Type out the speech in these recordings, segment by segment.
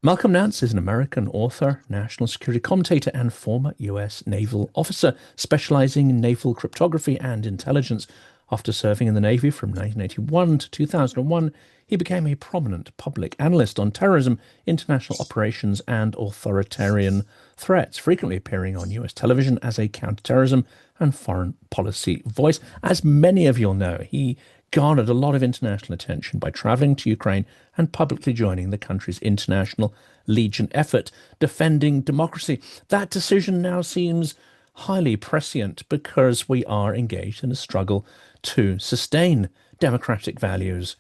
Malcolm Nance is an American author, national security commentator, and former US naval officer, specializing in naval cryptography and intelligence. After serving in the Navy from 1981 to 2001, he became a prominent public analyst on terrorism, international operations, and authoritarian threats, frequently appearing on US television as a counterterrorism and foreign policy voice. As many of you'll know, he garnered a lot of international attention by traveling to Ukraine and publicly joining the country's international Legion effort defending democracy. That decision now seems highly prescient because we are engaged in a struggle to sustain democratic values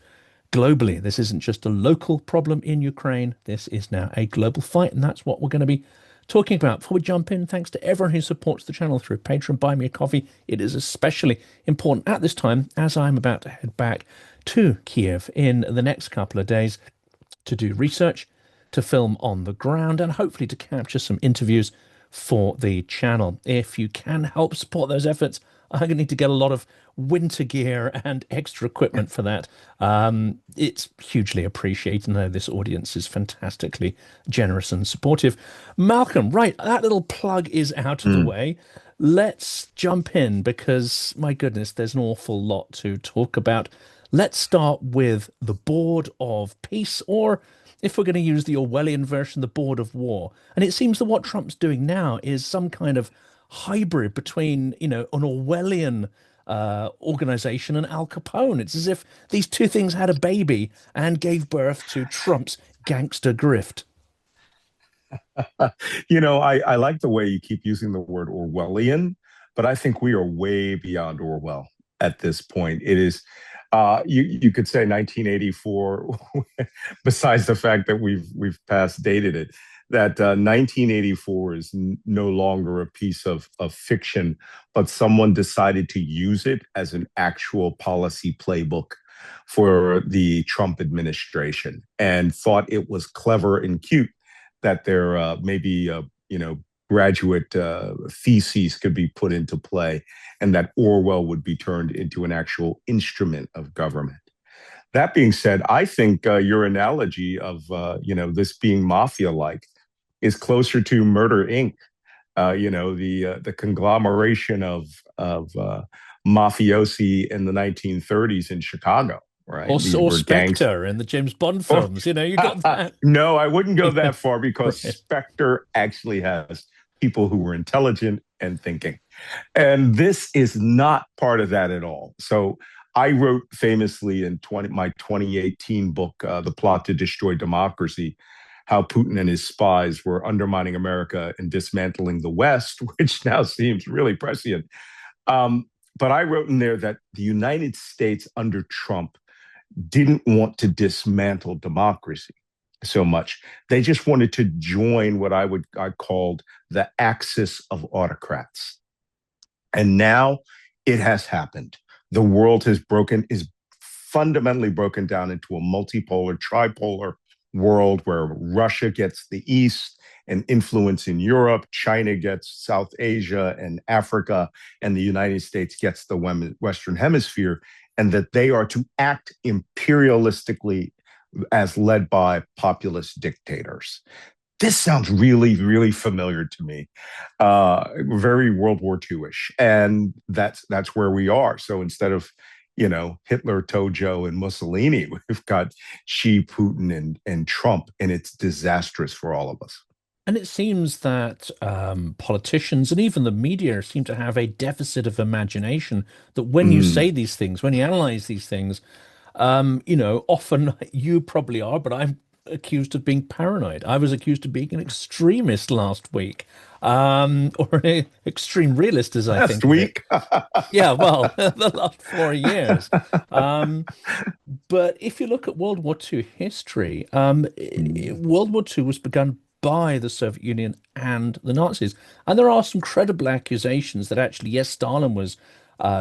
globally. This isn't just a local problem in Ukraine. This is now a global fight, and that's what we're going to be talking about. Before we jump in, thanks to everyone who supports the channel through Patreon, Buy Me a Coffee. It is especially important at this time as I'm about to head back to Kiev in the next couple of days to do research, to film on the ground, and hopefully to capture some interviews for the channel. If you can help support those efforts, I'm going to need to get a lot of winter gear and extra equipment for that. It's hugely appreciated. I know this audience is fantastically generous and supportive. Malcolm, right, that little plug is out of the Mm. way. Let's jump in because, my goodness, there's an awful lot to talk about. Let's start with the Board of Peace, or if we're going to use the Orwellian version, the Board of War. And it seems that what Trump's doing now is some kind of hybrid between, an Orwellian organization and Al Capone. It's as if these two things had a baby and gave birth to Trump's gangster grift. I like the way you keep using the word Orwellian, but I think we are way beyond Orwell at this point. It is, you could say 1984, besides the fact that we've past dated it, that 1984 is no longer a piece of fiction, but someone decided to use it as an actual policy playbook for the Trump administration and thought it was clever and cute that there maybe graduate theses could be put into play, and that Orwell would be turned into an actual instrument of government. That being said, I think your analogy of this being mafia-like is closer to Murder Inc. The conglomeration of mafiosi in the 1930s in Chicago, right? Or, These or were gangs. Spectre in the James Bond films. You got that. No, I wouldn't go Yeah, that far because right. Spectre actually has people who were intelligent and thinking. And this is not part of that at all. So I wrote famously in my 2018 book, The Plot to Destroy Democracy, how Putin and his spies were undermining America and dismantling the West, which now seems really prescient. Um, but I wrote in there that the United States under Trump didn't want to dismantle democracy so much. They just wanted to join what I called the Axis of Autocrats. And now it has happened. The world is fundamentally broken down into a multipolar, tripolar world where Russia gets the East and influence in Europe, China gets South Asia and Africa, and the United States gets the Western Hemisphere, and that they are to act imperialistically as led by populist dictators. This sounds really, really familiar to me. Very World War II-ish, and that's where we are. So instead of Hitler, Tojo, and Mussolini, we've got Xi, Putin, and Trump, and it's disastrous for all of us. And it seems that politicians and even the media seem to have a deficit of imagination that when you Mm. say these things, when you analyze these things, often you probably are, but I'm accused of being paranoid. I was accused of being an extremist last week, or an extreme realist, as I Last think of it. week. Yeah, well, the last 4 years. Um, but if you look at World War II history, Mm. World War II was begun by the Soviet Union and the Nazis. And there are some credible accusations that actually, yes, Stalin was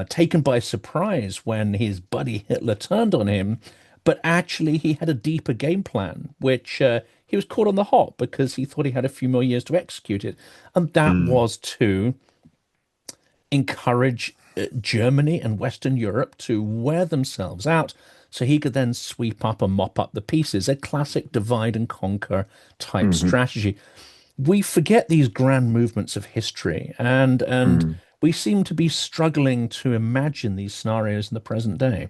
taken by surprise when his buddy Hitler turned on him, but actually he had a deeper game plan, which he was caught on the hop because he thought he had a few more years to execute it. And that Mm. was to encourage Germany and Western Europe to wear themselves out so he could then sweep up and mop up the pieces, a classic divide and conquer type Hmm. strategy. We forget these grand movements of history, and Hmm. we seem to be struggling to imagine these scenarios in the present day.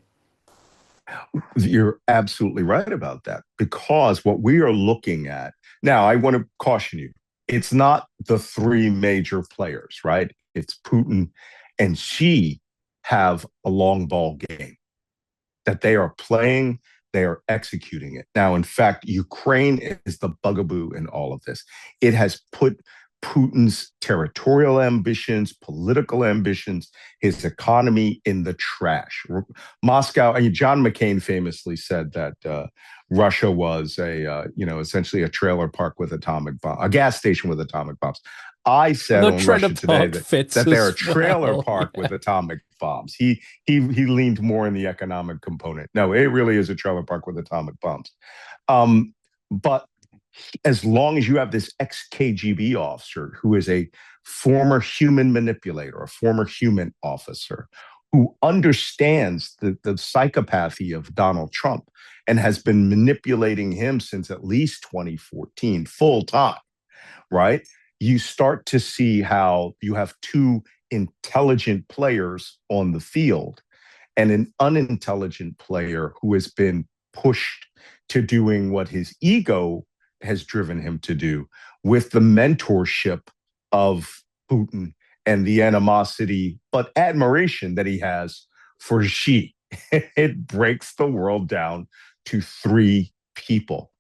You're absolutely right about that, because what we are looking at now, I want to caution you, it's not the three major players, right? It's Putin and Xi have a long ball game that they are playing, they are executing it. Now, in fact, Ukraine is the bugaboo in all of this. It has put Putin's territorial ambitions, political ambitions, his economy in the trash. Moscow, I mean, John McCain famously said that Russia was essentially a trailer park with atomic bomb, a gas station with atomic bombs. I said The on trailer Russia Today park that fits that they're a as trailer well. park Yeah. with atomic bombs. He leaned more in the economic component. No, it really is a trailer park with atomic bombs. But as long as you have this ex-KGB officer who is a former human manipulator, a former human officer who understands the psychopathy of Donald Trump and has been manipulating him since at least 2014, full time, right? You start to see how you have two intelligent players on the field and an unintelligent player who has been pushed to doing what his ego has driven him to do with the mentorship of Putin and the animosity, but admiration that he has for Xi. It breaks the world down to three people.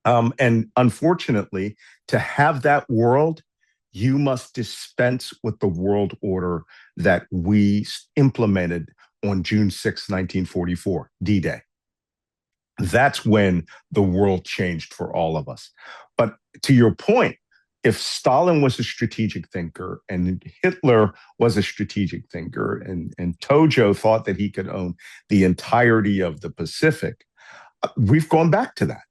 And unfortunately, to have that world, you must dispense with the world order that we implemented on June 6, 1944, D-Day. That's when the world changed for all of us. But to your point, if Stalin was a strategic thinker and Hitler was a strategic thinker and Tojo thought that he could own the entirety of the Pacific, we've gone back to that.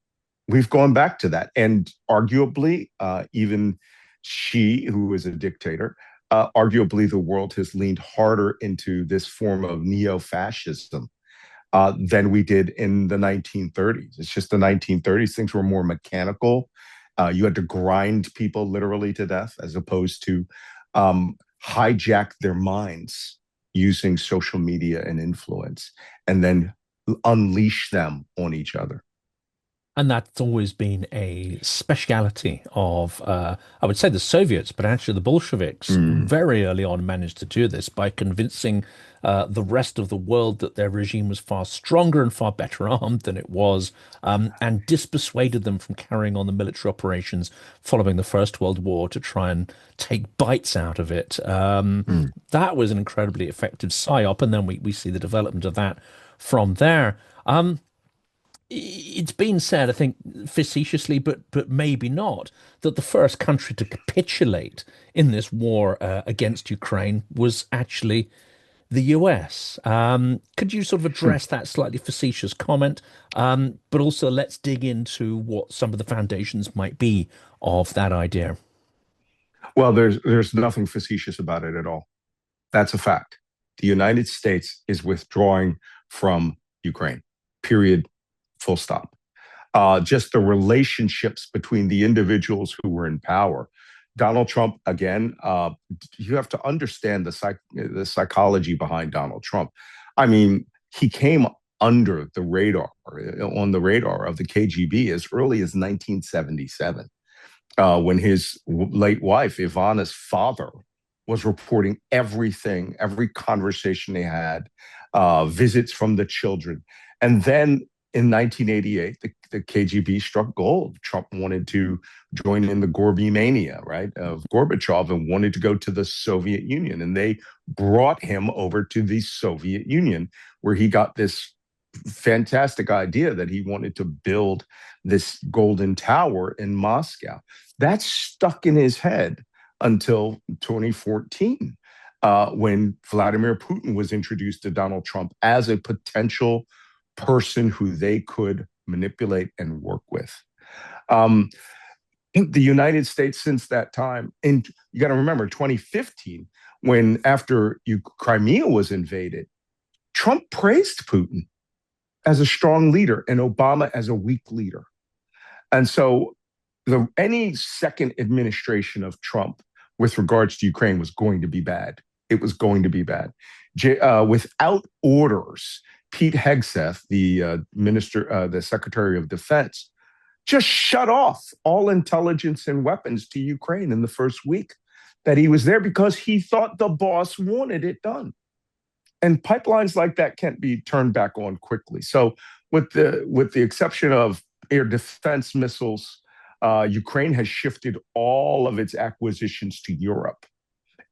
We've gone back to that. And arguably, even Xi, who is a dictator, arguably the world has leaned harder into this form of neo-fascism than we did in the 1930s. It's just the 1930s, things were more mechanical. You had to grind people literally to death as opposed to hijack their minds using social media and influence and then unleash them on each other. And that's always been a speciality of, I would say, the Soviets, but actually the Bolsheviks Mm. very early on managed to do this by convincing the rest of the world that their regime was far stronger and far better armed than it was, and dispersuaded them from carrying on the military operations following the First World War to try and take bites out of it. Mm. That was an incredibly effective psyop, and then we see the development of that from there. It's been said, I think, facetiously, but maybe not, that the first country to capitulate in this war against Ukraine was actually the US. Could you sort of address that slightly facetious comment? But also let's dig into what some of the foundations might be of that idea. Well, there's nothing facetious about it at all. That's a fact. The United States is withdrawing from Ukraine. Period. Full stop. Just the relationships between the individuals who were in power. Donald Trump, again, you have to understand the psychology behind Donald Trump. I mean, he came under the radar, on the radar of the KGB as early as 1977, when his late wife, Ivana's father, was reporting everything, every conversation they had, visits from the children. And then in 1988, the KGB struck gold. Trump wanted to join in the Gorby mania, right, of Gorbachev, and wanted to go to the Soviet Union. And they brought him over to the Soviet Union, where he got this fantastic idea that he wanted to build this golden tower in Moscow. That stuck in his head until 2014, when Vladimir Putin was introduced to Donald Trump as a potential person who they could manipulate and work with. Um, the United States since that time, and you got to remember 2015, when after Crimea was invaded, Trump praised Putin. as a strong leader and Obama as a weak leader. And so any second administration of Trump with regards to Ukraine was going to be bad. It was going to be bad. Without orders, Pete Hegseth, the Secretary of Defense, just shut off all intelligence and weapons to Ukraine in the first week that he was there because he thought the boss wanted it done. And pipelines like that can't be turned back on quickly. So, with the exception of air defense missiles, Ukraine has shifted all of its acquisitions to Europe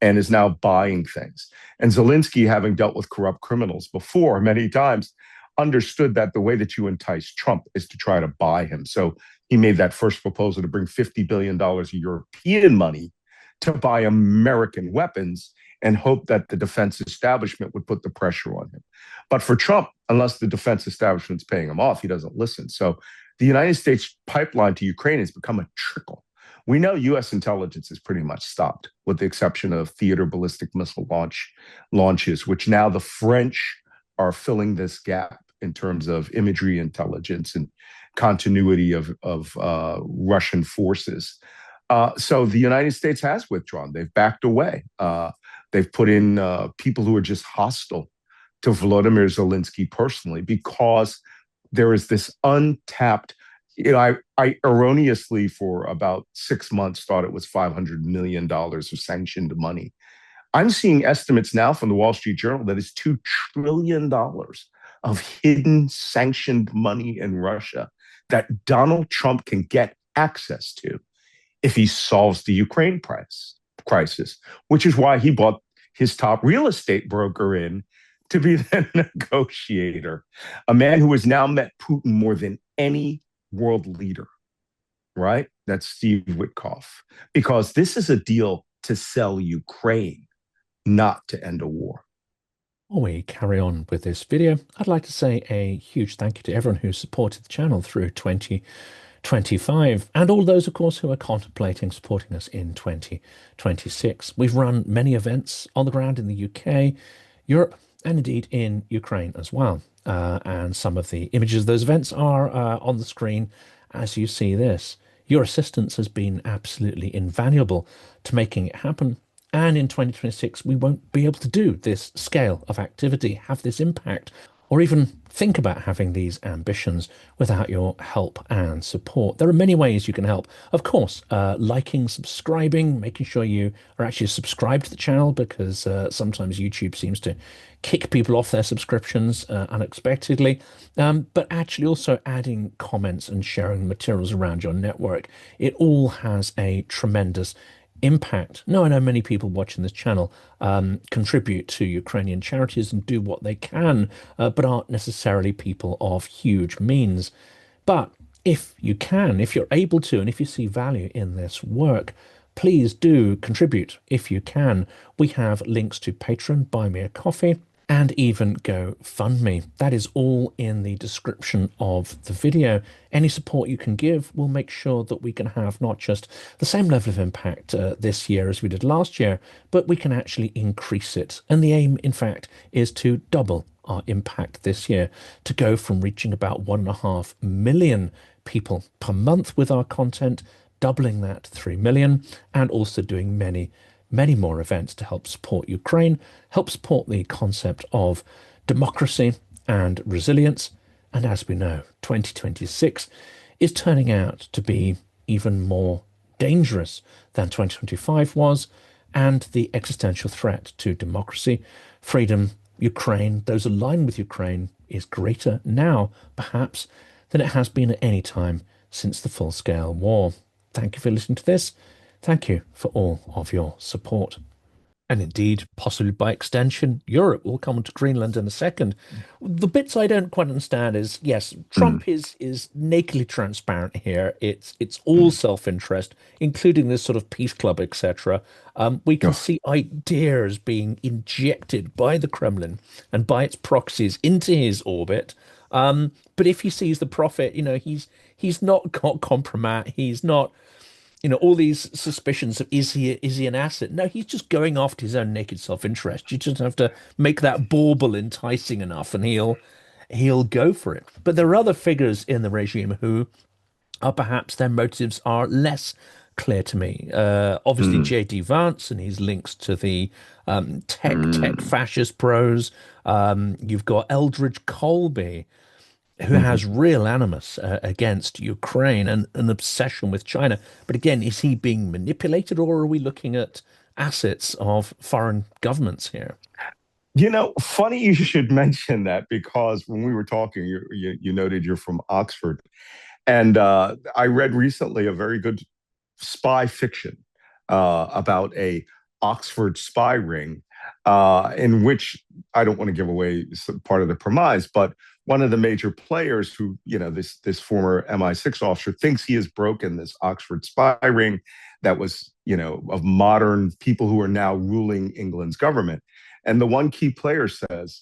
and is now buying things. And Zelensky, having dealt with corrupt criminals before many times, understood that the way that you entice Trump is to try to buy him. So he made that first proposal to bring $50 billion of European money to buy American weapons and hope that the defense establishment would put the pressure on him. But for Trump, unless the defense establishment's paying him off, he doesn't listen. So the United States pipeline to Ukraine has become a trickle. We know U.S. intelligence is pretty much stopped, with the exception of theater ballistic missile launches, which now the French are filling this gap in terms of imagery intelligence and continuity of Russian forces. So the United States has withdrawn. They've backed away. They've put in people who are just hostile to Volodymyr Zelensky personally because there is this untapped. I erroneously for about 6 months thought it was $500 million of sanctioned money. I'm seeing estimates now from the Wall Street Journal that it's $2 trillion of hidden sanctioned money in Russia that Donald Trump can get access to if he solves the Ukraine crisis, which is why he brought his top real estate broker in to be the negotiator, a man who has now met Putin more than any world leader, right? That's Steve Witkoff, because this is a deal to sell Ukraine, not to end a war. Before we carry on with this video, I'd like to say a huge thank you to everyone who supported the channel through 2025 and all those, of course, who are contemplating supporting us in 2026. We've run many events on the ground in the UK, Europe, and indeed in Ukraine as well. And some of the images of those events are on the screen as you see this. Your assistance has been absolutely invaluable to making it happen. And in 2026, we won't be able to do this scale of activity, have this impact, or even think about having these ambitions without your help and support. There are many ways you can help. Of course, liking, subscribing, making sure you are actually subscribed to the channel, because sometimes YouTube seems to kick people off their subscriptions unexpectedly, but actually also adding comments and sharing materials around your network. It all has a tremendous impact. Now, I know many people watching this channel contribute to Ukrainian charities and do what they can, but aren't necessarily people of huge means. But if you can, if you're able to, and if you see value in this work, please do contribute if you can. We have links to Patreon, Buy Me a Coffee, and even GoFundMe. That is all in the description of the video. Any support you can give will make sure that we can have not just the same level of impact this year as we did last year, but we can actually increase it. And the aim, in fact, is to double our impact this year, to go from reaching about 1.5 million people per month with our content, doubling that to 3 million, and also doing many more events to help support Ukraine, help support the concept of democracy and resilience. And as we know, 2026 is turning out to be even more dangerous than 2025 was, and the existential threat to democracy, freedom, Ukraine, those aligned with Ukraine, is greater now, perhaps, than it has been at any time since the full-scale war. Thank you for listening to this. Thank you for all of your support. And indeed, possibly by extension, Europe. We'll come to Greenland in a second. The bits I don't quite understand is, yes, Trump is nakedly transparent here. It's all self-interest, including this sort of peace club, etc. We can see ideas being injected by the Kremlin and by its proxies into his orbit. But if he sees the profit, he's not got compromat. He's not, all these suspicions of is he an asset? No, he's just going after his own naked self-interest. You just have to make that bauble enticing enough, and he'll go for it. But there are other figures in the regime who are perhaps their motives are less clear to me. Obviously, Mm, J.D. Vance and his links to the tech mm, fascist pros. You've got Eldridge Colby, who mhm. has real animus against Ukraine and an obsession with China. But again, is he being manipulated, or are we looking at assets of foreign governments here? Funny you should mention that because when we were talking, you noted you're from Oxford. And I read recently a very good spy fiction about a Oxford spy ring, in which I don't want to give away part of the premise, but one of the major players who, this former MI6 officer thinks he has broken this Oxford spy ring that was, of modern people who are now ruling England's government. And the one key player says,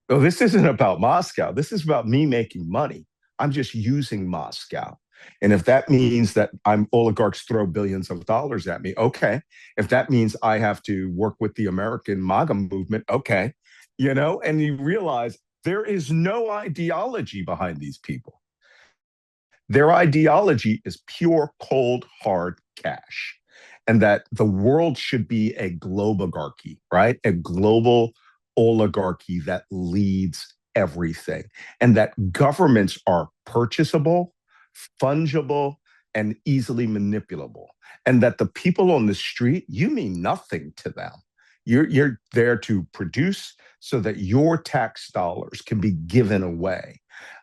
"Oh, this isn't about Moscow. This is about me making money. I'm just using Moscow. And if that means that oligarchs throw billions of dollars at me, okay. If that means I have to work with the American MAGA movement, okay. And you realize there is no ideology behind these people. Their ideology is pure, cold, hard cash. And that the world should be a globogarchy, right? A global oligarchy that leads everything. And that governments are purchasable, fungible, and easily manipulable. And that the people on the street, you mean nothing to them. You're there to produce so that your tax dollars can be given away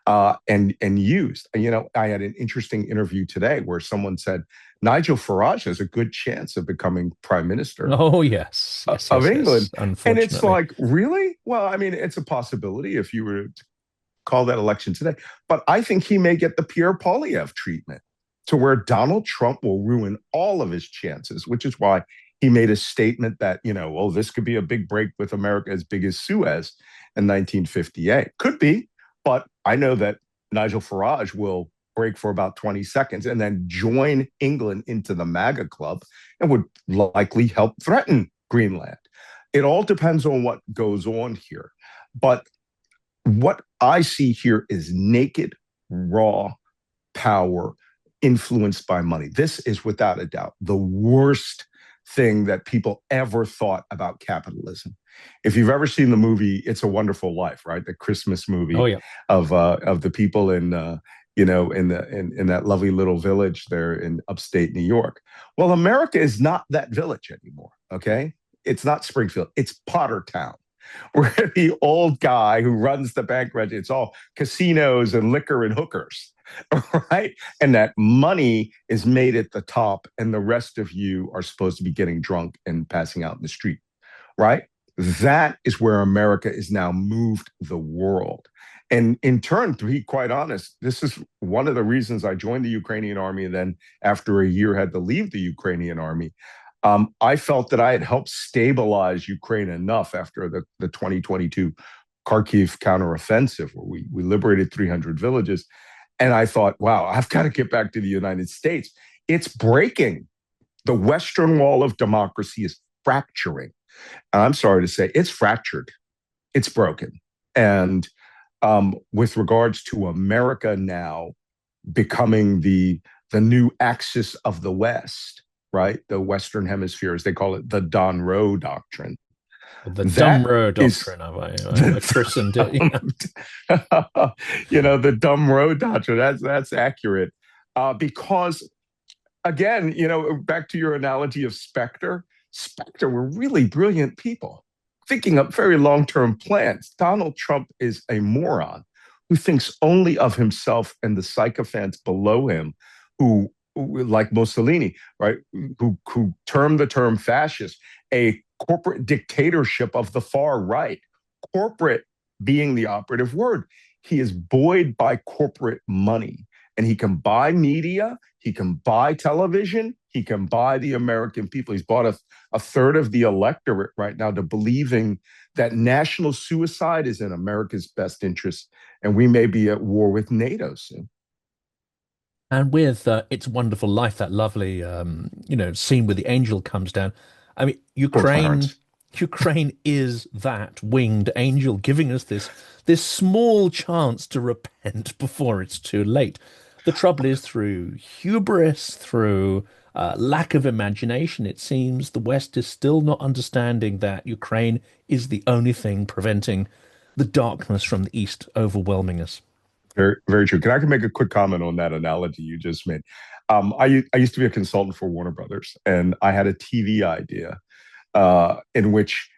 and used. I had an interesting interview today where someone said Nigel Farage has a good chance of becoming prime minister Oh, yes, yes, of yes, England. yes. And it's Unfortunately. like, really? Well, I mean, it's a possibility if you were to call that election today. But I think he may get the Pierre Poilievre treatment to where Donald Trump will ruin all of his chances, which is why he made a statement that, oh, this could be a big break with America as big as Suez in 1958. Could be, but I know that Nigel Farage will break for about 20 seconds and then join England into the MAGA club and would likely help threaten Greenland. It all depends on what goes on here. But what I see here is naked, raw power influenced by money. This is without a doubt the worst thing that people ever thought about capitalism. If you've ever seen the movie "It's a Wonderful Life," right, the Christmas Oh, movie yeah. of the people in that lovely little village there in upstate New York. Well, America is not that village anymore. Okay, it's not Springfield. It's Pottertown where the old guy who runs the bank register, it's all casinos and liquor and hookers, right? And that money is made at the top, and the rest of you are supposed to be getting drunk and passing out in the street, right? That is where America is now moved the world. And in turn, to be quite honest, this is one of the reasons I joined the Ukrainian army and then after a year had to leave the Ukrainian army. I felt that I had helped stabilize Ukraine enough after the 2022 Kharkiv counteroffensive, where we liberated 300 villages. And I thought, wow, I've got to get back to the United States. It's breaking. The Western wall of democracy is fracturing. And I'm sorry to say, it's fractured, it's broken. And with regards to America now becoming the new axis of the West, right? The Western Hemisphere, as they call it, the Don Rowe doctrine. The dumb That row is doctrine, have I the christened it? Yeah. the dumb road doctrine. That's accurate. Because again, back to your analogy of Spectre were really brilliant people thinking up very long-term plans. Donald Trump is a moron who thinks only of himself and the sycophants below him who like Mussolini, right, who termed the term fascist a corporate dictatorship of the far right. Corporate being the operative word. He is buoyed by corporate money, and he can buy media, he can buy television, he can buy the American people. He's bought a third of the electorate right now to believing that national suicide is in America's best interest, and we may be at war with NATO soon. And with It's a Wonderful Life, that lovely, scene where the angel comes down. I mean, Poor Ukraine Clarence. Ukraine is that winged angel giving us this small chance to repent before it's too late. The trouble is, through hubris, through lack of imagination, it seems the West is still not understanding that Ukraine is the only thing preventing the darkness from the East overwhelming us. Very, very true. Can I make a quick comment on that analogy you just made? I used to be a consultant for Warner Brothers, and I had a TV idea in which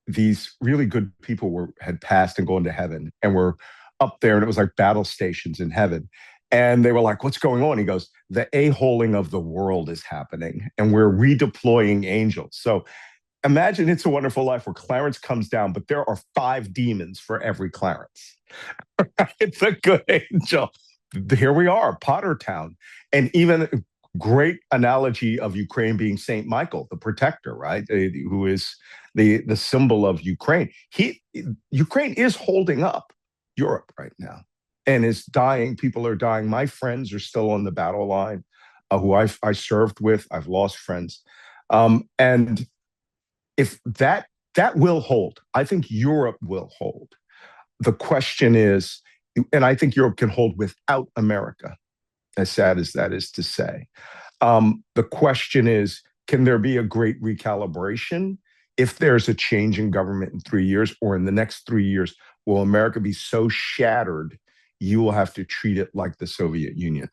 these really good people had passed and gone to heaven and were up there, and it was like battle stations in heaven. And they were like, "What's going on?" He goes, "The a-holing of the world is happening, and we're redeploying angels." So imagine It's a Wonderful Life where Clarence comes down, but there are 5 demons for every Clarence. It's a good angel. Here we are, Potter Town. And even great analogy of Ukraine being Saint Michael, the protector, right? Who is the symbol of Ukraine. Ukraine is holding up Europe right now and is dying. People are dying. My friends are still on the battle line, who I served with. I've lost friends. And if that will hold, I think Europe will hold. The question is, and I think Europe can hold without America, as sad as that is to say. The question is, can there be a great recalibration if there's a change in government in 3 years, or in the next 3 years, will America be so shattered you will have to treat it like the Soviet Union?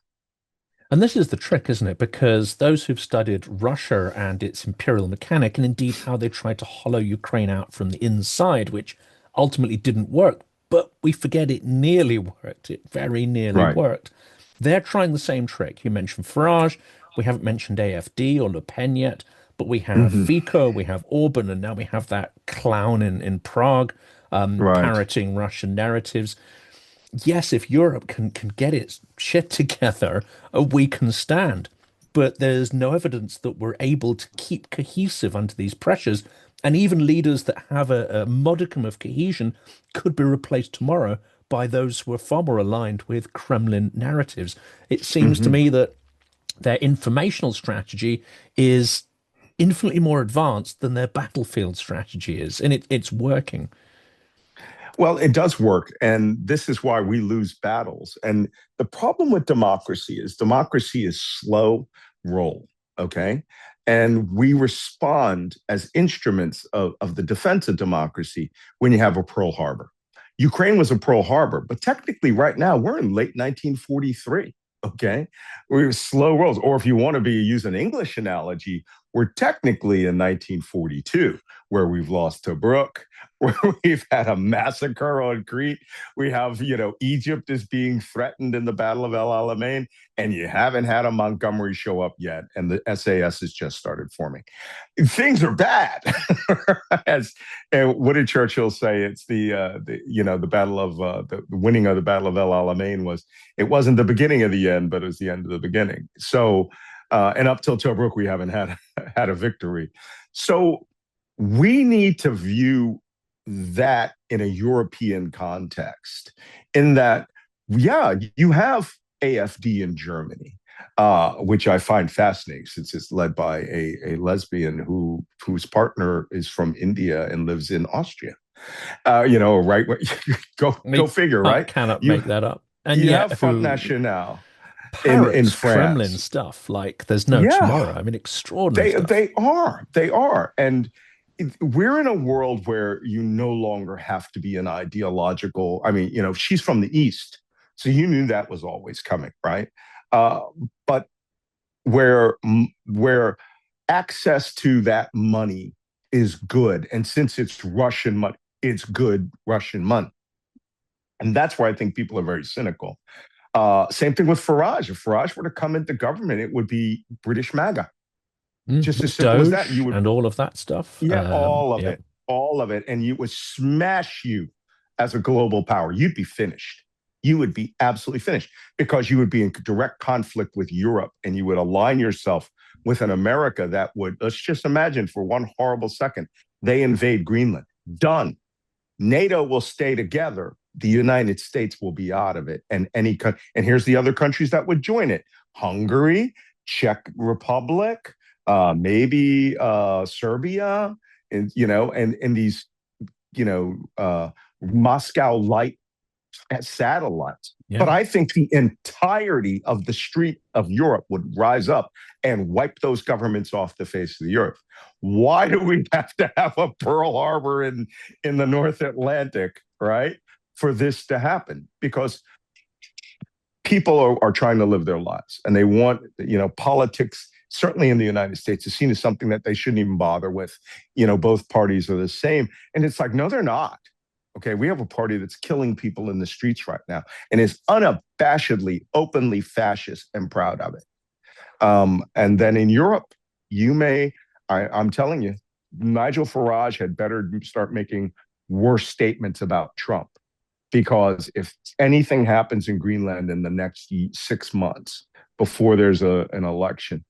And this is the trick, isn't it? Because those who've studied Russia and its imperial mechanic, and indeed how they tried to hollow Ukraine out from the inside, which ultimately didn't work, but we forget it nearly worked. It very nearly Right. worked. They're trying the same trick. You mentioned Farage. We haven't mentioned AFD or Le Pen yet, but we have Mm-hmm. Fico, we have Orban, and now we have that clown in Prague Right. parroting Russian narratives. Yes, if Europe can get its shit together, we can stand. But there's no evidence that we're able to keep cohesive under these pressures. And even leaders that have a modicum of cohesion could be replaced tomorrow by those who are far more aligned with Kremlin narratives. It seems to Mm-hmm. me that their informational strategy is infinitely more advanced than their battlefield strategy is, and it's working. Well, it does work. And this is why we lose battles. And the problem with democracy is slow roll. Okay. And we respond as instruments of the defense of democracy when you have a Pearl Harbor. Ukraine was a Pearl Harbor, but technically, right now, we're in late 1943. Okay. We're slow rolls. Or if you want to use an English analogy, we're technically in 1942, where we've lost Tobruk, where we've had a massacre on Crete. We have, Egypt is being threatened in the Battle of El Alamein, and you haven't had a Montgomery show up yet, and the SAS has just started forming. Things are bad. As and what did Churchill say? It's the battle of the winning of the Battle of El Alamein it wasn't the beginning of the end, but it was the end of the beginning. So. And up till Tobruk, we haven't had a victory. So we need to view that in a European context, in that, yeah, you have AFD in Germany, which I find fascinating since it's led by a lesbian whose partner is from India and lives in Austria. Right? Go We figure, right? cannot You make that up. And you have yet, Front who National in parrots Kremlin France. stuff like there's no Yeah, tomorrow. I mean, extraordinary They stuff. they are. They are. And we're in a world where you no longer have to be an ideological. I mean, she's from the East, so you knew that was always coming, right? Uh, but where access to that money is good, and since it's Russian money, it's good Russian money, and that's where I think people are very cynical. Same thing with Farage. If Farage were to come into government, it would be British MAGA, just as With simple as that. Doge and all of that stuff. Yeah, Yep. all of it. And it would smash you as a global power. You'd be finished. You would be absolutely finished because you would be in direct conflict with Europe, and you would align yourself with an America that would, let's just imagine for one horrible second, they invade Greenland. Done. NATO will stay together. The United States will be out of it. And here's the other countries that would join it: Hungary, Czech Republic, maybe Serbia. and these Moscow light satellites. Yeah. But I think the entirety of the street of Europe would rise up and wipe those governments off the face of the earth. Why do we have to have a Pearl Harbor in the North Atlantic, right, for this to happen? Because people are trying to live their lives, and they want, politics, certainly in the United States, is seen as something that they shouldn't even bother with. Both parties are the same. And it's like, no, they're not. Okay, we have a party that's killing people in the streets right now and is unabashedly, openly fascist and proud of it. And then in Europe, I'm telling you, Nigel Farage had better start making worse statements about Trump, because if anything happens in Greenland in the next 6 months before there's an election,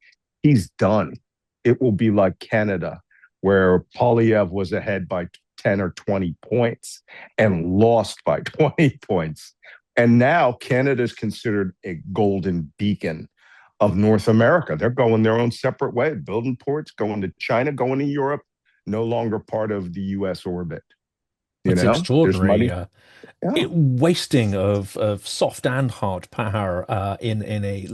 he's done. It will be like Canada, where Polyev was ahead by 10 or 20 points and lost by 20 points. And now Canada is considered a golden beacon of North America. They're going their own separate way, building ports, going to China, going to Europe, no longer part of the U.S. orbit. It's extraordinary. Yeah. Wasting of soft and hard power in a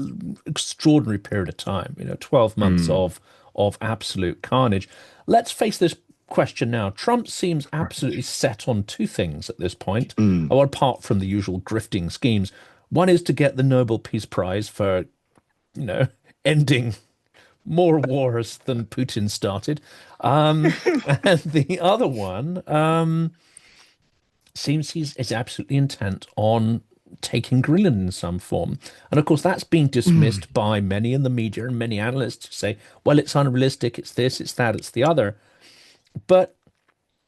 extraordinary period of time. 12 months of absolute carnage. Let's face this question now. Trump seems absolutely set on two things at this point, apart from the usual grifting schemes. One is to get the Nobel Peace Prize for, ending more wars than Putin started. And the other one seems he's absolutely intent on taking Greenland in some form. And of course, that's being dismissed by many in the media and many analysts who say, well, it's unrealistic, it's this, it's that, it's the other. But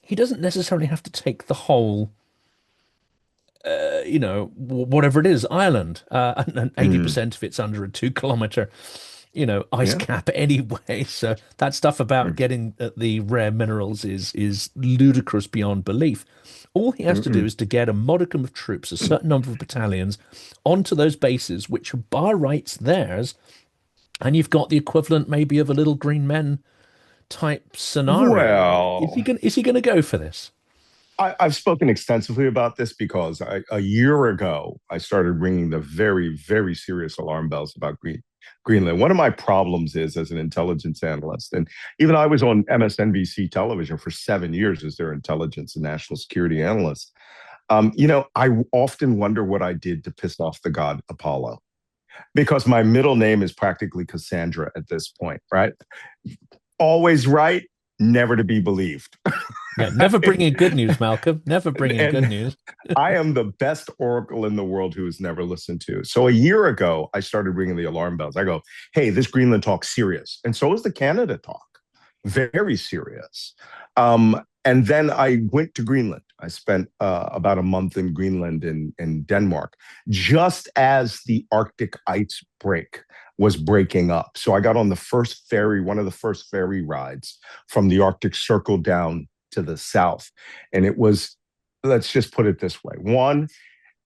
he doesn't necessarily have to take the whole, whatever it is, island. And 80% of it's under a 2 kilometer, ice cap anyway. So that stuff about getting at the rare minerals is ludicrous beyond belief. All he has to do is to get a modicum of troops, a certain number of battalions, onto those bases, which are by rights theirs, and you've got the equivalent maybe of a little green men type scenario. Well, is he going to go for this? I've spoken extensively about this because a year ago, I started ringing the very, very serious alarm bells about Greenland. One of my problems is, as an intelligence analyst, and even I was on MSNBC television for 7 years as their intelligence and national security analyst. I often wonder what I did to piss off the god Apollo, because my middle name is practically Cassandra at this point, right? Always right, never to be believed. Yeah, never bringing good news, Malcolm. Never bringing good news. I am the best oracle in the world who is never listened to. So a year ago, I started ringing the alarm bells. I go, hey, this Greenland talk's serious. And so is the Canada talk. Very serious. And then I went to Greenland. I spent about a month in Greenland in Denmark, just as the Arctic ice break was breaking up. So I got on the first ferry, one of the first ferry rides from the Arctic Circle down to the south. And it was, let's just put it this way. One,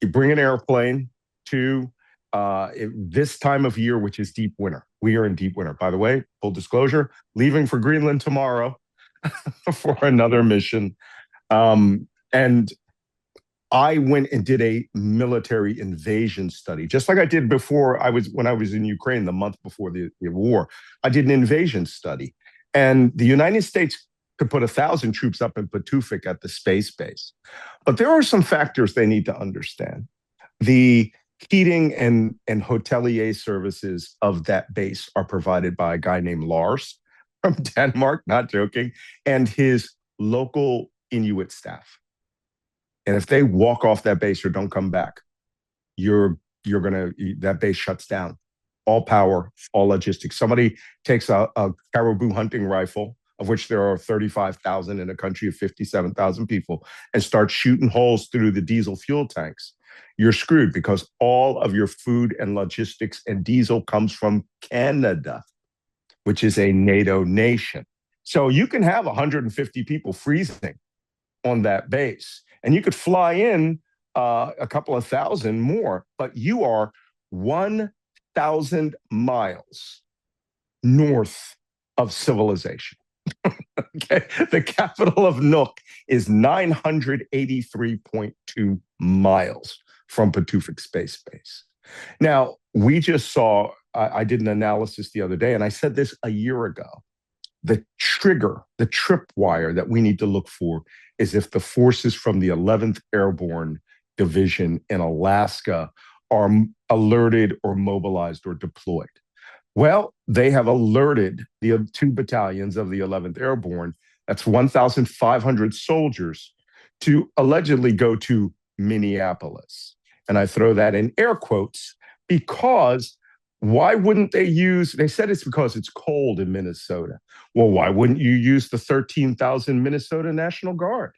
you bring an airplane. Two, this time of year, which is deep winter. We are in deep winter. By the way, full disclosure, leaving for Greenland tomorrow for another mission. And I went and did a military invasion study, just like I did when I was in Ukraine the month before the war. I did an invasion study, and the United States could put 1,000 troops up in Patufic at the space base. But there are some factors they need to understand. The heating and hotelier services of that base are provided by a guy named Lars from Denmark, not joking, and his local Inuit staff. And if they walk off that base or don't come back, that base shuts down. All power, all logistics. Somebody takes a caribou hunting rifle, of which there are 35,000 in a country of 57,000 people, and starts shooting holes through the diesel fuel tanks. You're screwed, because all of your food and logistics and diesel comes from Canada, which is a NATO nation. So you can have 150 people freezing on that base, and you could fly in a couple of thousand more, but you are 1,000 miles north of civilization. Okay. The capital of Nuuk is 983.2 miles from Patuxent Space Base. Now, we just saw, I did an analysis the other day, and I said this a year ago. The trigger, the tripwire that we need to look for is if the forces from the 11th Airborne Division in Alaska are alerted or mobilized or deployed. Well, they have alerted the two battalions of the 11th Airborne, that's 1,500 soldiers, to allegedly go to Minneapolis. And I throw that in air quotes because why wouldn't they use, they said it's because it's cold in Minnesota. Well, why wouldn't you use the 13,000 Minnesota National Guard?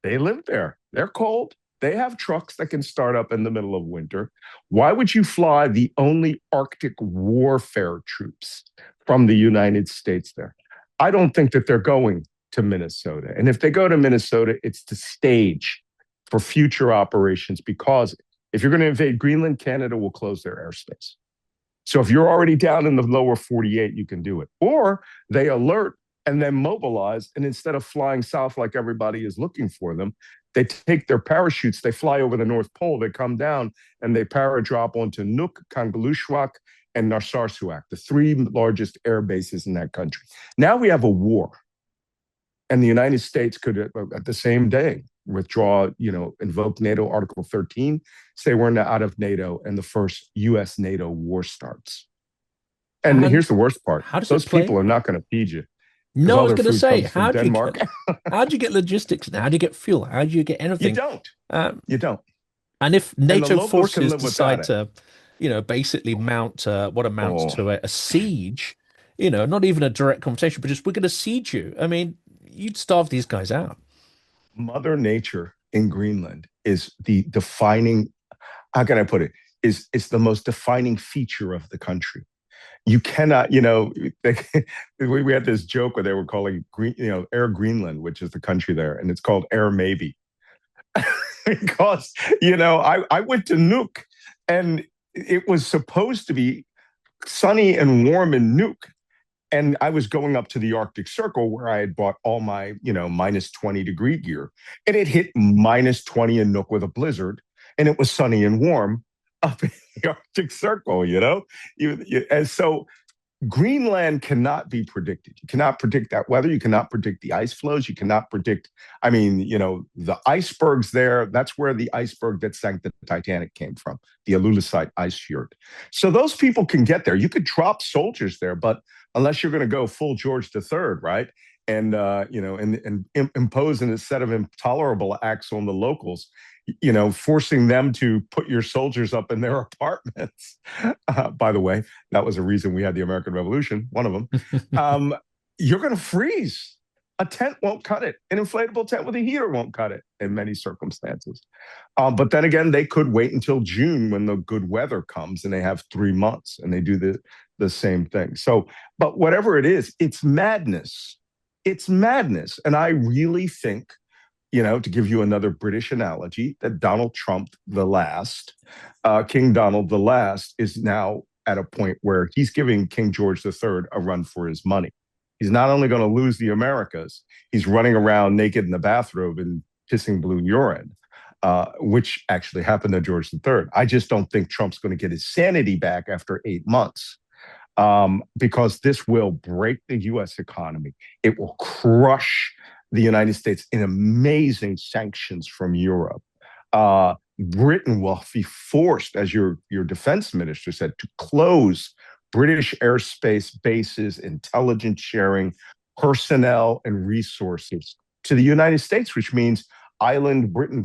They live there. They're cold. They have trucks that can start up in the middle of winter. Why would you fly the only Arctic warfare troops from the United States there? I don't think that they're going to Minnesota. And if they go to Minnesota, it's to stage for future operations, because if you're going to invade Greenland, Canada will close their airspace. So if you're already down in the lower 48, you can do it. Or they alert and then mobilize, and instead of flying south like everybody is looking for them, they take their parachutes, they fly over the North Pole, they come down, and they paradrop onto Nuuk, Kangerlussuaq, and Narsarsuaq, the three largest air bases in that country. Now we have a war, and the United States could, at the same day, withdraw, invoke NATO Article 13, say we're out of NATO, and the first U.S.-NATO war starts. And here's the worst part. Those people are not going to feed you. No, I was going to say, how do you get logistics? How do you get fuel? How do you get anything? You don't. And if NATO forces decide to, basically mount what amounts to a siege, not even a direct confrontation, but just we're going to siege you. I mean, you'd starve these guys out. Mother Nature in Greenland is the defining, how can I put it, is the most defining feature of the country. You cannot, we had this joke where they were calling Air Greenland, which is the country there, and it's called Air Maybe. Because, I went to Nuuk, and it was supposed to be sunny and warm in Nuuk. And I was going up to the Arctic Circle where I had bought all my, minus 20 degree gear. And it hit minus 20 in Nuuk with a blizzard. And it was sunny and warm up in the Arctic Circle, and so Greenland cannot be predicted. You cannot predict that weather. You cannot predict the ice flows. You cannot predict, the icebergs there. That's where the iceberg that sank the Titanic came from, the Ilulissat ice fiord. So those people can get there. You could drop soldiers there, but unless you're going to go full George III, right? And, and impose a set of intolerable acts on the locals, forcing them to put your soldiers up in their apartments. By the way, that was a reason we had the American Revolution, one of them. You're going to freeze. A tent won't cut it. An inflatable tent with a heater won't cut it in many circumstances. But then again, they could wait until June when the good weather comes, and they have 3 months, and they do the same thing. So, but whatever it is, it's madness. It's madness. And I really think, to give you another British analogy, that Donald Trump, King Donald the Last, is now at a point where he's giving King George III a run for his money. He's not only going to lose the Americas, he's running around naked in the bathrobe and pissing blue urine, which actually happened to George III. I just don't think Trump's going to get his sanity back after 8 months. Because this will break the U.S. economy. It will crush the United States in amazing sanctions from Europe. Britain will be forced, as your defense minister said, to close British airspace bases, intelligence sharing, personnel, and resources to the United States, which means island Britain,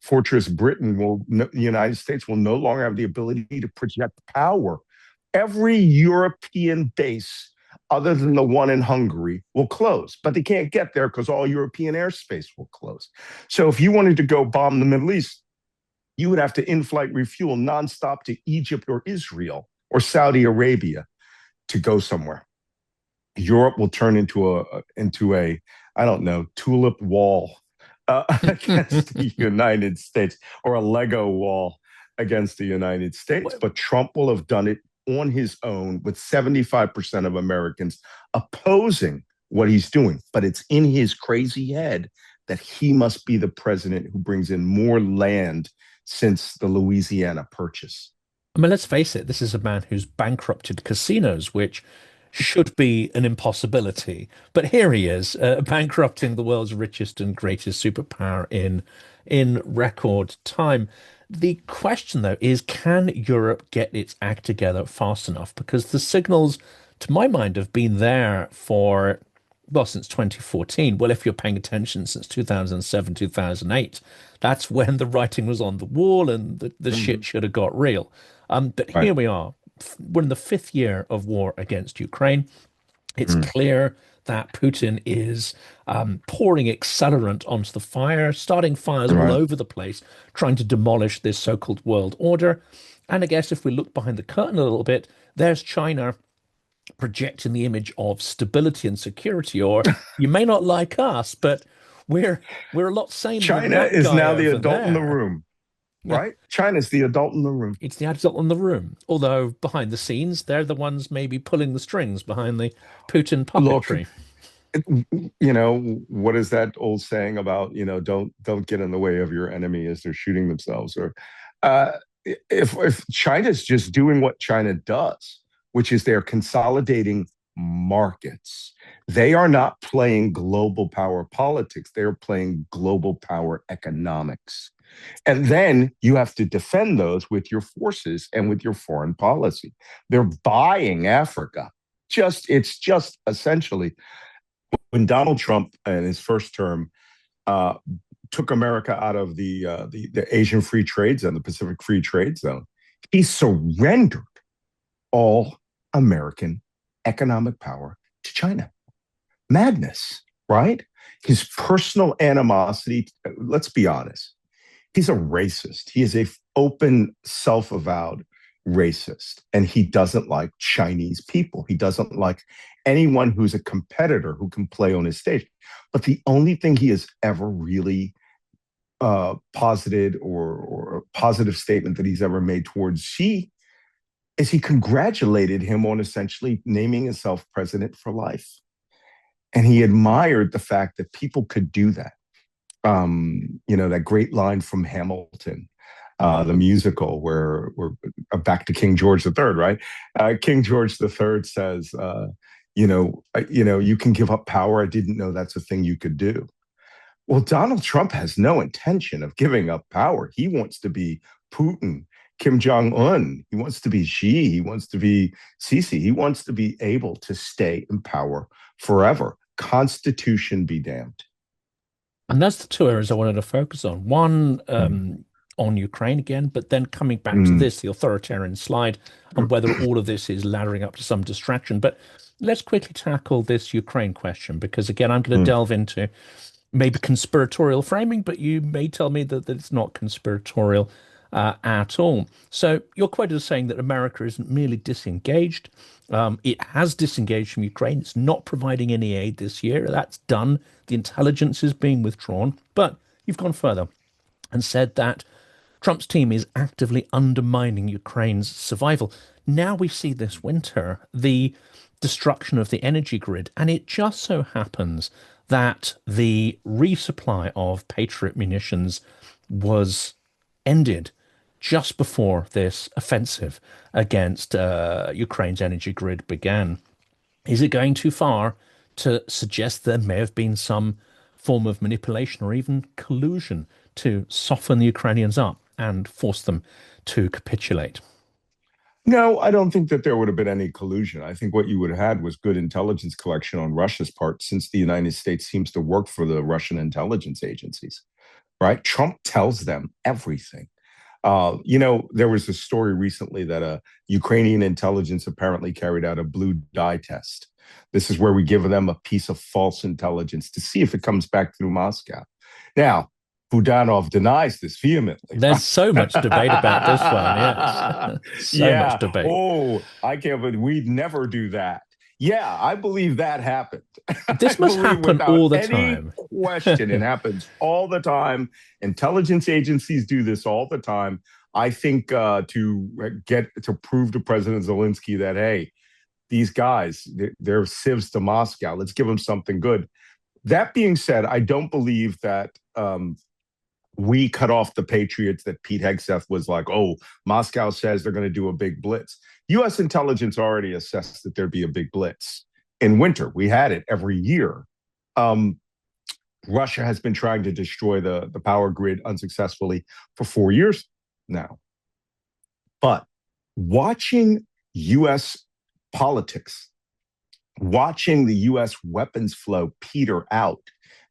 Fortress Britain the United States will no longer have the ability to project power. Every European base, other than the one in Hungary, will close, but they can't get there because all European airspace will close. So if you wanted to go bomb the Middle East, you would have to in-flight refuel nonstop to Egypt or Israel or Saudi Arabia to go somewhere. Europe will turn into a I don't know, tulip wall against the United States, or a Lego wall against the United States. But Trump will have done it on his own, with 75% of Americans opposing what he's doing. But it's in his crazy head that he must be the president who brings in more land since the Louisiana Purchase. I mean, let's face it, this is a man who's bankrupted casinos, which should be an impossibility. But here he is, bankrupting the world's richest and greatest superpower in record time. The question, though, is can Europe get its act together fast enough? Because the signals, to my mind, have been there for, well, since 2014. Well, if you're paying attention since 2007, 2008, that's when the writing was on the wall and the shit should have got real. But Right. here we are. We're in the fifth year of war against Ukraine. It's Mm. clear that Putin is pouring accelerant onto the fire, starting fires all Right. over the place, trying to demolish this so-called world order. And I guess if we look behind the curtain a little bit, there's China projecting the image of stability and security, or you may not like us, but we're a lot saner than China that is guy now the over adult in the there. room, Yeah, right? China's the adult in the room. it's the adult in the room. Although behind the scenes, they're the ones maybe pulling the strings behind the Putin Look, puppetry. what is that old saying about, don't get in the way of your enemy as they're shooting themselves? Or uh, if China's just doing what China does, which is they're consolidating markets. They are not playing global power politics. They're playing global power economics. And then you have to defend those with your forces and with your foreign policy. They're buying Africa. It's just essentially when Donald Trump in his first term uh, took America out of the Asian Free Trade Zone, the Pacific Free Trade Zone, he surrendered all American economic power to China. Madness, right? His personal animosity. Let's be honest. He's a racist. He is a open, self-avowed racist, and he doesn't like Chinese people. He doesn't like anyone who's a competitor who can play on his stage. But the only thing he has ever really posited or a positive statement that he's ever made towards Xi is he congratulated him on essentially naming himself president for life. And he admired the fact that people could do that. That great line from Hamilton, the musical, where we're back to King George III, right? King George III says, you can give up power. I didn't know that's a thing you could do. Well, Donald Trump has no intention of giving up power. He wants to be Putin, Kim Jong Un. He wants to be Xi. He wants to be Sisi. He wants to be able to stay in power forever. Constitution be damned. And that's the two areas I wanted to focus on. One, Mm. on Ukraine again, but then coming back to Mm. this, the authoritarian slide, and whether all of this is laddering up to some distraction. But let's quickly tackle this Ukraine question, because again, I'm going to Mm. delve into maybe conspiratorial framing, but you may tell me that it's not conspiratorial at all. So you're quoted as saying that America isn't merely disengaged. It has disengaged from Ukraine. It's not providing any aid this year. That's done. The intelligence is being withdrawn. But you've gone further and said that Trump's team is actively undermining Ukraine's survival. Now we see this winter the destruction of the energy grid, and it just so happens that the resupply of Patriot munitions was ended just before this offensive against Ukraine's energy grid began. Is it going too far to suggest there may have been some form of manipulation or even collusion to soften the Ukrainians up and force them to capitulate? No, I don't think that there would have been any collusion. I think what you would have had was good intelligence collection on Russia's part, since the United States seems to work for the Russian intelligence agencies, right? Trump tells them everything. There was a story recently that a Ukrainian intelligence apparently carried out a blue dye test. This is where we give them a piece of false intelligence to see if it comes back through Moscow. Now, Budanov denies this vehemently. There's so much debate about this one, yes. So much Yeah. debate. Oh, I can't believe we'd never do that. Yeah, I believe that happened. I This must believe happen without all the any time. question, it happens all the time. Intelligence agencies do this all the time. I think to prove to President Zelensky that, hey, these guys, they're civs to Moscow. Let's give them something good. That being said, I don't believe that we cut off the Patriots, that Pete Hegseth was like, oh, Moscow says they're going to do a big blitz. U.S. intelligence already assessed that there'd be a big blitz in winter. We had it every year. Russia has been trying to destroy the power grid unsuccessfully for 4 years now. But watching U.S. politics, watching the U.S. weapons flow peter out,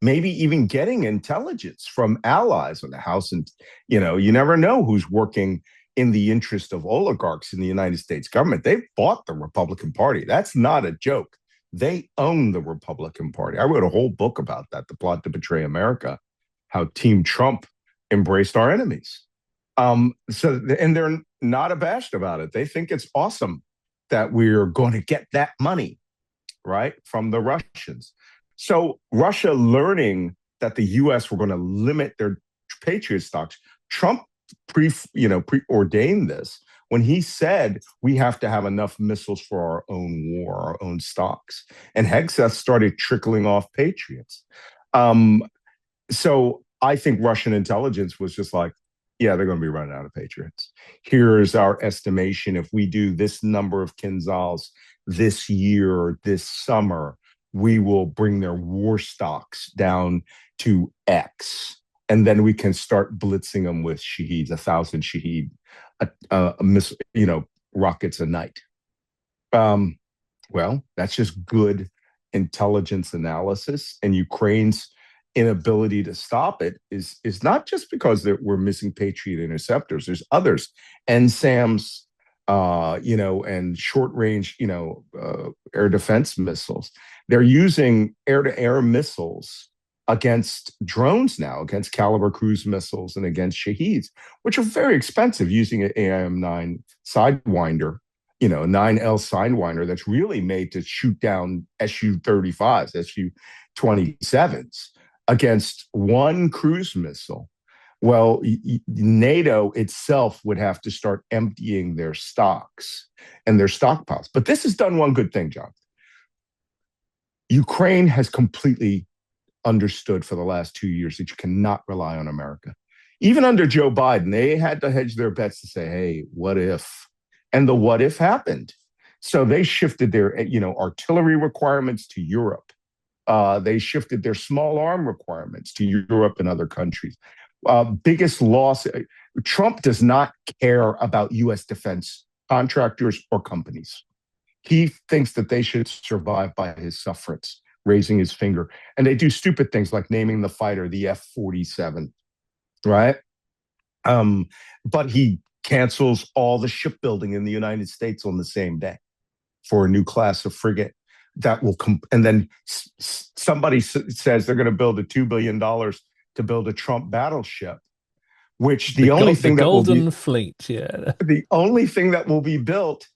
maybe even getting intelligence from allies in the House, and you never know who's working in the interest of oligarchs in the United States government. They bought the Republican Party. That's not a joke. They own the Republican Party. I wrote a whole book about that, The Plot to Betray America, how Team Trump embraced our enemies. And they're not abashed about it. They think it's awesome that we're going to get that money, right, from the Russians. So Russia learning that the U.S. were going to limit their Patriot stocks, Trump preordained this when he said we have to have enough missiles for our own war, our own stocks. And Hegseth started trickling off Patriots. So I think Russian intelligence was just like, yeah, they're going to be running out of Patriots. Here's our estimation. If we do this number of Kinzhals this year or this summer, we will bring their war stocks down to X. And then we can start blitzing them with Shaheeds, 1,000 Shaheed, rockets a night. Well, that's just good intelligence analysis. And Ukraine's inability to stop it is not just because we're missing Patriot interceptors. There's others, NSAMs, and short range, air defense missiles. They're using air-to-air missiles against drones now, against Caliber cruise missiles and against Shaheeds, which are very expensive, using an AIM-9 Sidewinder, a 9L Sidewinder that's really made to shoot down Su-35s, Su-27s against one cruise missile. Well, NATO itself would have to start emptying their stocks and their stockpiles. But this has done one good thing, John. Ukraine has completely understood for the last 2 years that you cannot rely on America. Even under Joe Biden, they had to hedge their bets to say, hey, what if? And the what if happened. So they shifted their, artillery requirements to Europe. They shifted their small arm requirements to Europe and other countries. Biggest loss, Trump does not care about U.S. defense contractors or companies. He thinks that they should survive by his sufferance, raising his finger. And they do stupid things like naming the fighter the F-47, right? But he cancels all the shipbuilding in the United States on the same day for a new class of frigate that will come. And then somebody says they're going to build $2 billion to build a Trump battleship, which the only thing that will be Golden Fleet, yeah. The only thing that will be built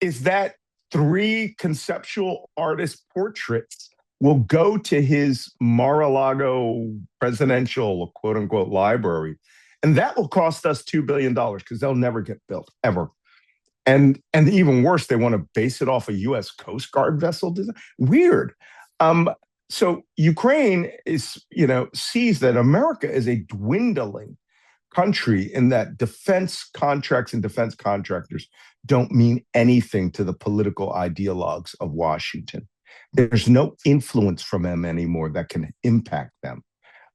is that 3 conceptual artist portraits will go to his Mar-a-Lago presidential quote unquote library. And that will cost us $2 billion because they'll never get built ever. And even worse, they want to base it off a U.S. Coast Guard vessel design. Weird. So Ukraine sees that America is a dwindling country, in that defense contracts and defense contractors don't mean anything to the political ideologues of Washington. There's no influence from them anymore that can impact them.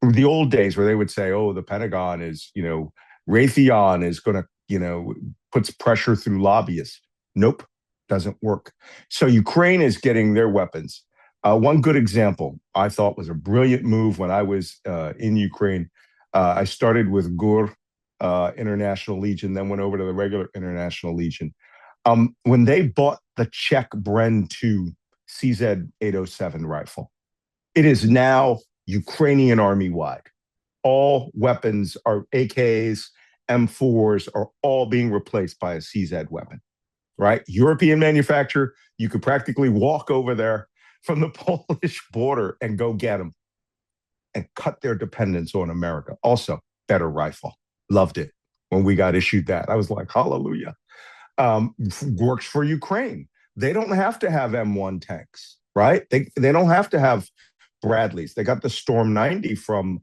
The old days where they would say, oh, the Pentagon is, Raytheon is going to, puts pressure through lobbyists. Nope, doesn't work. So Ukraine is getting their weapons. One good example I thought was a brilliant move when I was in Ukraine. I started with GUR, International Legion, then went over to the regular International Legion. When they bought the Czech Bren 2 CZ-807 rifle, it is now Ukrainian Army-wide. All weapons are AKs, M4s are all being replaced by a CZ weapon, right? European manufacturer, you could practically walk over there from the Polish border and go get them and cut their dependence on America. Also, better rifle. Loved it when we got issued that. I was like, hallelujah. Works for Ukraine. They don't have to have M1 tanks, right? They don't have to have Bradleys. They got the Storm 90 from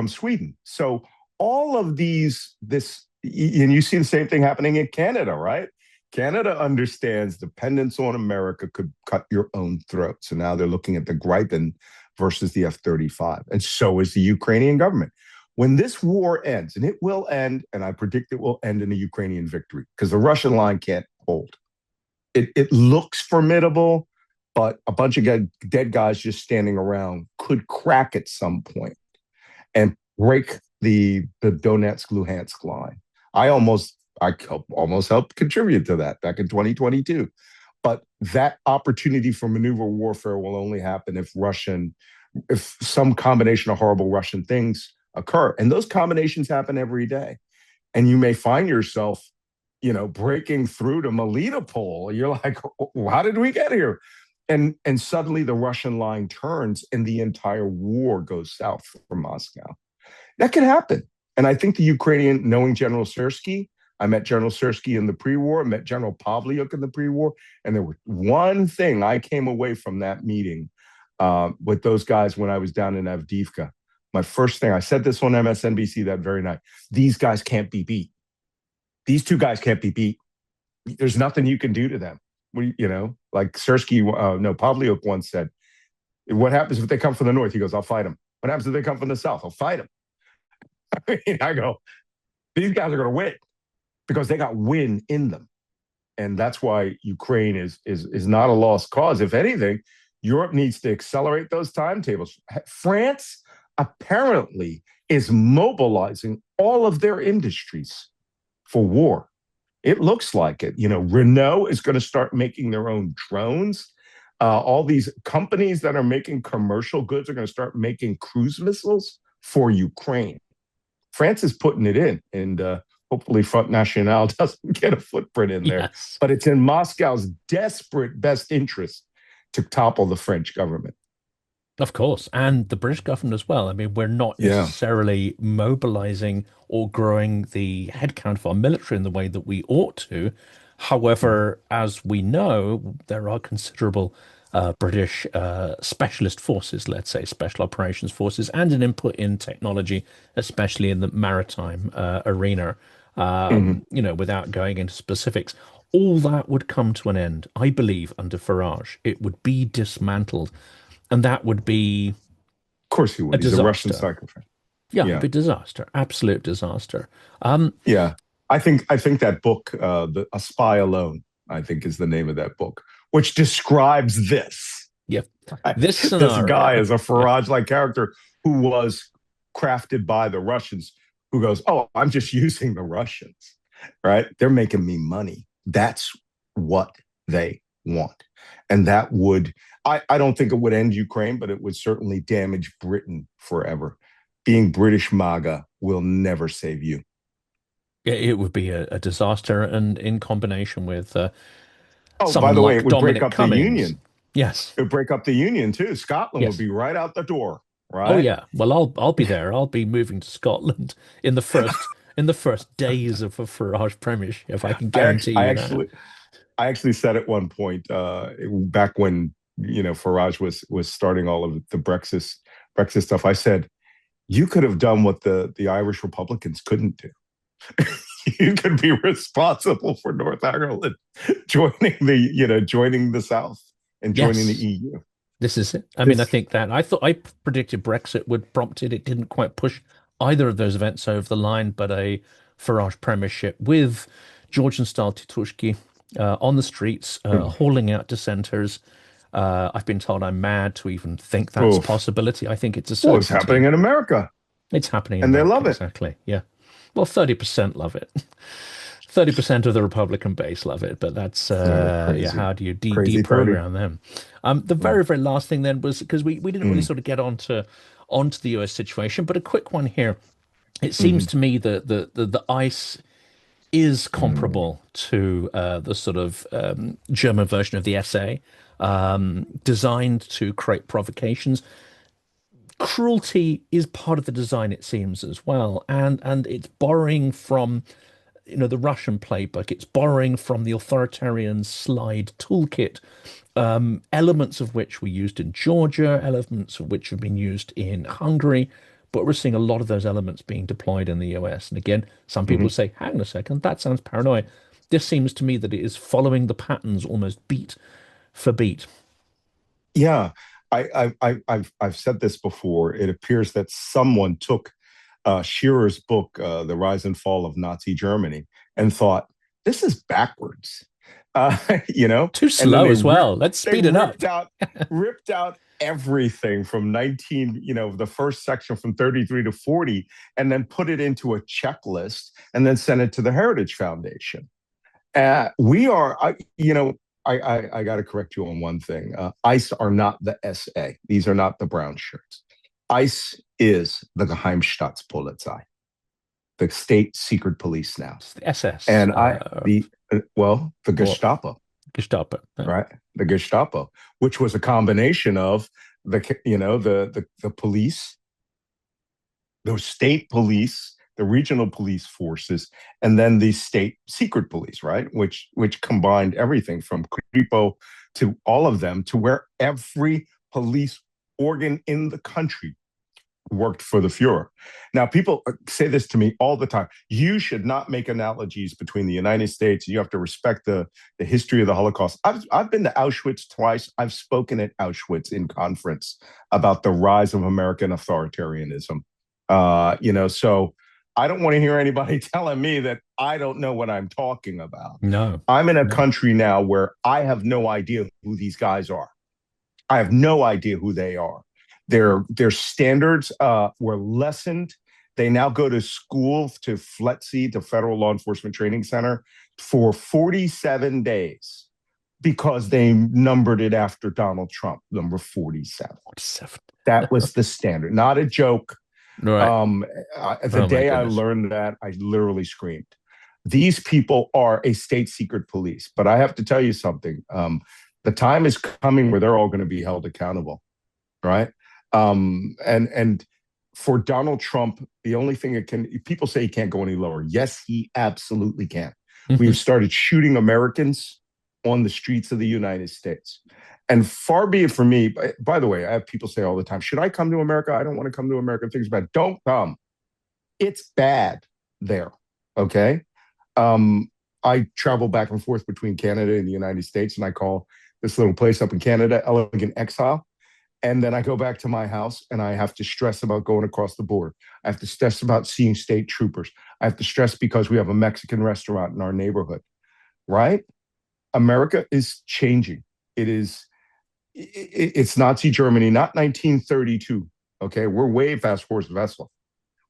Sweden. So all of and you see the same thing happening in Canada, right? Canada understands dependence on America could cut your own throat. So now they're looking at the Gripen versus the F-35. And so is the Ukrainian government. When this war ends, and it will end, and I predict it will end in a Ukrainian victory, because the Russian line can't hold. It looks formidable, but a bunch of dead guys just standing around could crack at some point and break the Donetsk Luhansk line. I almost helped contribute to that back in 2022. But that opportunity for maneuver warfare will only happen if some combination of horrible Russian things occur. And those combinations happen every day. And you may find yourself, breaking through to Melitopol. You're like, how did we get here? And suddenly the Russian line turns and the entire war goes south from Moscow. That could happen. And I think the Ukrainian, knowing General Syrskyi, I met General Syrskyi in the pre-war, met General Pavlyuk in the pre-war, and there was one thing I came away from that meeting with those guys when I was down in Avdiivka. My first thing, I said this on MSNBC that very night, these guys can't be beat. These two guys can't be beat. There's nothing you can do to them. Like Syrskyi, Pavlyuk once said, what happens if they come from the north? He goes, I'll fight them. What happens if they come from the south? I'll fight them. I go, these guys are going to win because they got win in them. And that's why Ukraine is not a lost cause. If anything, Europe needs to accelerate those timetables. France apparently is mobilizing all of their industries for war. It looks like it. Renault is going to start making their own drones. All these companies that are making commercial goods are going to start making cruise missiles for Ukraine. France is putting it in, and hopefully Front National doesn't get a footprint in there. Yes. But it's in Moscow's desperate best interest to topple the French government. Of course, and the British government as well. I mean, we're not necessarily mobilizing or growing the headcount of our military in the way that we ought to. However, as we know, there are considerable British specialist forces, let's say special operations forces, and an input in technology, especially in the maritime arena. Without going into specifics, all that would come to an end, I believe, under Farage. It would be dismantled. And that would be, of course, he would. He's a Russian psychopath. Yeah, it'd be disaster, absolute disaster. Yeah, I think that book, A Spy Alone, I think is the name of that book, which describes this. Yeah, this scenario. This guy is a Farage-like character who was crafted by the Russians, who goes, "Oh, I'm just using the Russians, right? They're making me money. That's what they want." And that would, I don't think it would end Ukraine, but it would certainly damage Britain forever. Being British MAGA will never save you. It would be a disaster, and in combination with by the way, it would Dominic break up Cummings. the Union. Yes, it would break up the Union too. Scotland would be right out the door. Right? Oh yeah. Well, I'll be there. I'll be moving to Scotland in the first days of a Farage premiership. I can guarantee you that. I actually said at one point, back when Farage was starting all of the Brexit stuff, I said, you could have done what the Irish Republicans couldn't do. You could be responsible for North Ireland joining the South and joining the EU. This is it. I mean, I think that I predicted Brexit would prompt it. It didn't quite push either of those events over the line, but a Farage premiership with Georgian-style Titushki on the streets, hauling out dissenters. I've been told I'm mad to even think that's a possibility. I think it's a certainty. Well, it's happening in America. It's happening in and America, they love it. Exactly, yeah. Well, 30% love it. 30% of the Republican base love it, but that's how do you deprogram them? The very, very last thing then was, because we didn't really sort of get onto the US situation, but a quick one here. It seems to me that the ICE is comparable to the sort of German version of the SA, designed to create provocations. Cruelty is part of the design, it seems, as well, and it's borrowing from the Russian playbook. It's borrowing from the authoritarian slide toolkit, elements of which were used in Georgia, elements of which have been used in Hungary, but we're seeing a lot of those elements being deployed in the US. And again, some people Mhm. say, hang on a second, that sounds paranoid. This seems to me that it is following the patterns almost beat for beat. Yeah, I've said this before. It appears that someone took Shearer's book, The Rise and Fall of Nazi Germany, and thought, this is backwards. Uh, you know, Too and then slow as well. Let's they speed it up. ripped out everything from 19, the first section from 33 to 40, and then put it into a checklist and then sent it to the Heritage Foundation. We are, I got to correct you on one thing. ICE are not the SA. These are not the brown shirts. ICE is the Geheimstaatspolizei, the state secret police now. It's the SS, And the or Gestapo, Gestapo. right? The Gestapo, which was a combination of the police, those state police, the regional police forces, and then the state secret police, right? Which combined everything from Kripo to all of them to where every police organ in the country worked for the Fuhrer. Now, people say this to me all the time. You should not make analogies between the United States. You have to respect the history of the Holocaust. I've been to Auschwitz twice. I've spoken at Auschwitz in conference about the rise of American authoritarianism. So I don't want to hear anybody telling me that I don't know what I'm talking about. No, I'm in a no. country now where I have no idea who these guys are. I have no idea who they are. Their standards were lessened. They now go to school to FLETC, the Federal Law Enforcement Training Center, for 47 days because they numbered it after Donald Trump, number 47. 47. That was the standard, not a joke. Right. The Oh my day I goodness. learned that, I literally screamed. These people are a state secret police. But I have to tell you something. The time is coming where they're all going to be held accountable, right? And for Donald Trump, the only thing it can, people say he can't go any lower. Yes, he absolutely can. We've started shooting Americans on the streets of the United States. And far be it from me, by the way, I have people say all the time, should I come to America? I don't want to come to America. Things bad. Don't come. It's bad there. Okay. I travel back and forth between Canada and the United States, and I call this little place up in Canada Elegant Exile. And then I go back to my house and I have to stress about going across the border. I have to stress about seeing state troopers. I have to stress because we have a Mexican restaurant in our neighborhood, right? America is changing. It's Nazi Germany, not 1932. Okay, we're way fast horse vessel.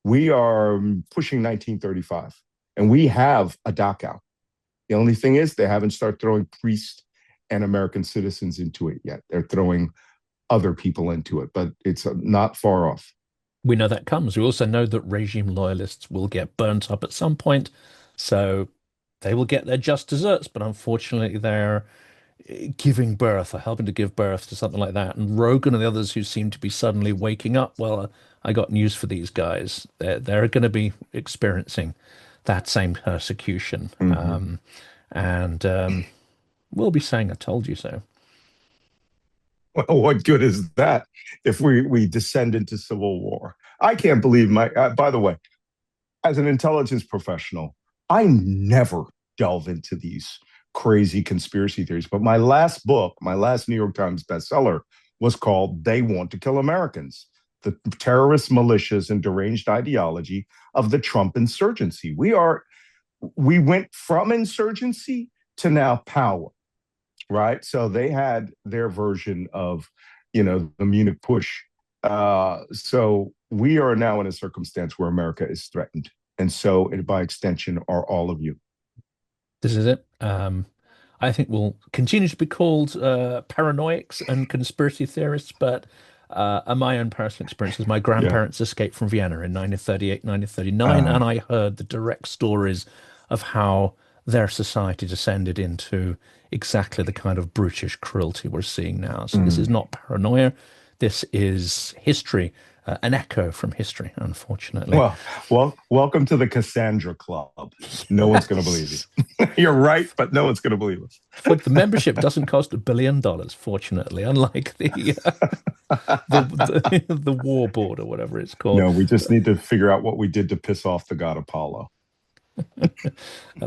We are pushing 1935, and we have a Dachau. The only thing is they haven't started throwing priests and American citizens into it yet. They're throwing other people into it, but it's not far off. We know that comes. We also know that regime loyalists will get burnt up at some point, so they will get their just desserts. But unfortunately, they're giving birth or helping to give birth to something like that. And Rogan and the others who seem to be suddenly waking up, well, I got news for these guys. They're going to be experiencing that same persecution, Mm-hmm. and we'll be saying, "I told you so." Well, what good is that if we descend into civil war? I can't believe my. By the way, as an intelligence professional, I never delve into these crazy conspiracy theories. But my last book, my last New York Times bestseller, was called "They Want to Kill Americans: The Terrorist Militias and Deranged Ideology of the Trump Insurgency." We went from insurgency to now power, right? So they had their version of, the Munich push. So we are now in a circumstance where America is threatened. And so, by extension, are all of you. This is it. I think we'll continue to be called paranoics and conspiracy theorists, but my own personal experiences, my Yeah. grandparents escaped from Vienna in 1938, 1939, Uh, and I heard the direct stories of how their society descended into exactly the kind of brutish cruelty we're seeing now. So this is mm, not paranoia. This is history, an echo from history, unfortunately. Welcome to the Cassandra Club. No one's going to believe Yes. you. You're right, but no one's going to believe us. For the membership doesn't cost $1 billion, fortunately, unlike the war board or whatever it's called. No, we just need to figure out what we did to piss off the god Apollo.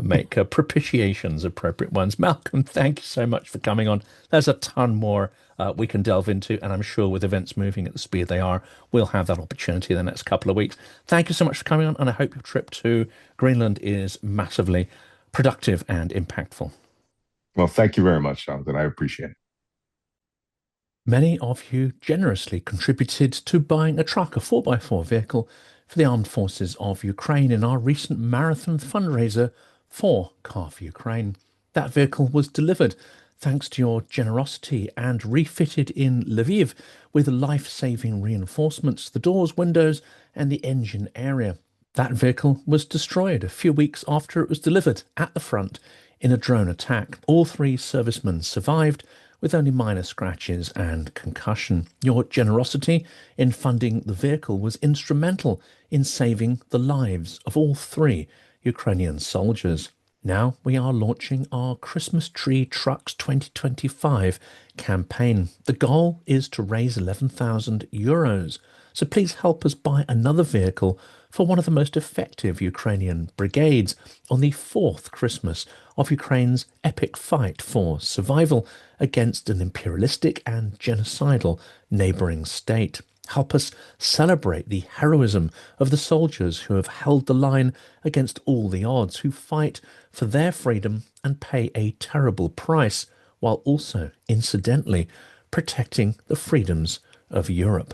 Make propitiations appropriate ones. Malcolm, thank you so much for coming on. There's a ton more we can delve into, and I'm sure with events moving at the speed they are, we'll have that opportunity in the next couple of weeks. Thank you so much for coming on, and I hope your trip to Greenland is massively productive and impactful. Well, thank you very much, Jonathan. I appreciate it. Many of you generously contributed to buying a truck, a 4x4 vehicle for the armed forces of Ukraine in our recent marathon fundraiser for Car for Ukraine. That vehicle was delivered thanks to your generosity and refitted in Lviv with life-saving reinforcements, the doors, windows, and the engine area. That vehicle was destroyed a few weeks after it was delivered at the front in a drone attack. All three servicemen survived with only minor scratches and concussion. Your generosity in funding the vehicle was instrumental in saving the lives of all three Ukrainian soldiers. Now we are launching our Christmas Tree Trucks 2025 campaign. The goal is to raise €11,000. So please help us buy another vehicle for one of the most effective Ukrainian brigades on the fourth Christmas of Ukraine's epic fight for survival against an imperialistic and genocidal neighbouring state. Help us celebrate the heroism of the soldiers who have held the line against all the odds, who fight for their freedom and pay a terrible price, while also, incidentally, protecting the freedoms of Europe.